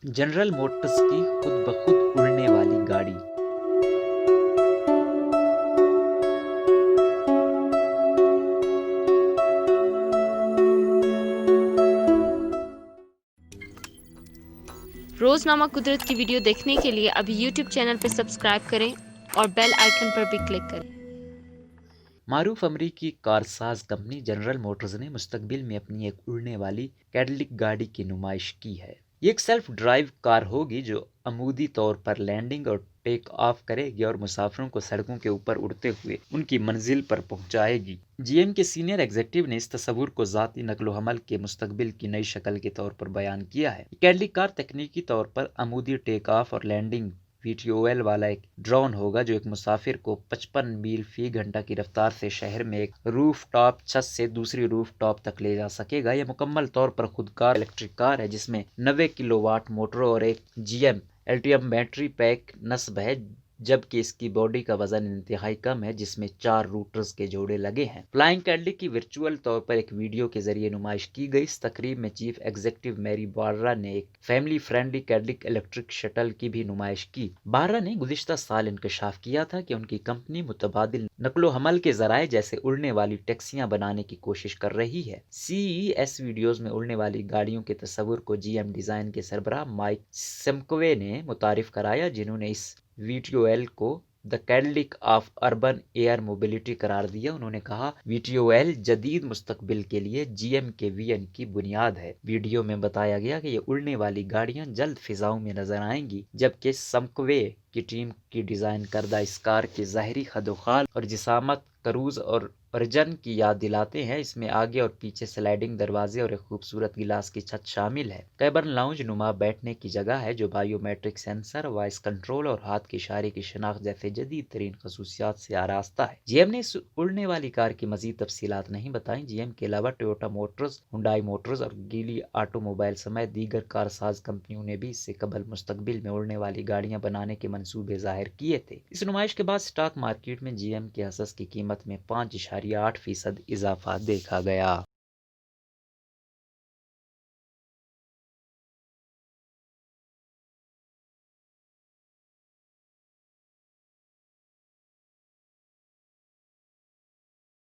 General Motors की खुद ब खुद उड़ने वाली गाड़ी। रोज़नामा कुदरत की वीडियो देखने के लिए अभी यूट्यूब चैनल पर सब्सक्राइब करें और बेल आइकन पर भी क्लिक करें। मारूफ अमरीकी कारसाज कंपनी जनरल मोटर्स ने मुस्तकबिल में अपनी एक उड़ने वाली कैडिलक गाड़ी की नुमाइश की है। ये एक सेल्फ ड्राइव कार होगी जो अमूदी तौर पर लैंडिंग और टेक ऑफ करेगी और मुसाफिरों को सड़कों के ऊपर उड़ते हुए उनकी मंजिल पर पहुंचाएगी। जीएम के सीनियर एग्जीक्यूटिव ने इस तस्वुर को ज़ाती नकलो हमल के मुस्तकबिल की नई शक्ल के तौर पर बयान किया है। कैडिलक कार तकनीकी तौर पर अमूदी टेक ऑफ और लैंडिंग वीटीओएल वाला एक ड्रोन होगा जो एक मुसाफिर को 55 मील फी घंटा की रफ्तार से शहर में एक रूफ टॉप छत से दूसरी रूफ टॉप तक ले जा सकेगा। यह मुकम्मल तौर पर खुदकार इलेक्ट्रिक कार है जिसमें 90 किलोवाट मोटर और एक जीएम एल्टियम बैटरी पैक नस्ब है, जबकि इसकी बॉडी का वजन इंतहाई कम है जिसमें 4 रूटर्स के जोड़े लगे हैं। फ्लाइंग कैडिलक की वर्चुअल तौर पर एक वीडियो के जरिए नुमाइश की गई। इस तकरीब में चीफ एग्जीक्यूटिव मैरी बार्रा ने एक family friendly Cadillac electric shuttle की भी नुमाइश की। बार्रा ने गुज़िश्ता साल इंकशाफ किया था कि उनकी कंपनी मुतबादिल नकलो हमल के जराए जैसे उड़ने वाली टैक्सियां बनाने की कोशिश कर रही है। सीईएस वीडियोज में उड़ने वाली गाड़ियों के तस्वुर को जीएम डिजाइन के सरबराह माइक सिमकवे ने मुतारिफ कराया, जिन्होंने इस वीटीओएल को the Cadillac of urban air mobility करार दिया। उन्होंने कहा, वीटीओएल जदीद मुस्तकबिल के लिए जीएम के विजन की बुनियाद है। वीडियो में बताया गया कि ये उड़ने वाली गाड़ियां जल्द फिजाओं में नजर आएंगी, जबकि समकवे की टीम की डिजाइन करदा इस कार के ज़ाहिरी खदोखाल और जिसामत क्रूज और अर्जन की याद दिलाते हैं। इसमें आगे और पीछे स्लाइडिंग दरवाजे और एक खूबसूरत गिलास की छत शामिल है। कैबन लाउंज नुमा बैठने की जगह है जो बायोमेट्रिक सेंसर, वॉइस कंट्रोल और हाथ के इशारे की शिनाख्त जैसे जदीद तरीन खसूसियात से आरास्ता है। जीएम ने इस उड़ने वाली कार की मजीद तफसीलात नहीं बताई। जीएम के अलावा टोयोटा मोटर्स, हुंडई मोटर्स और गीली ऑटोमोबाइल समेत दीगर कारसाज कंपनियों ने भी इससे कबल मुस्तकबिल में उड़ने वाली गाड़ियां बनाने के मंसूबे जाहिर किए थे। इस नुमाइश के बाद स्टॉक मार्केट में जीएम के हसस की कीमत में 5.8% इजाफा देखा गया।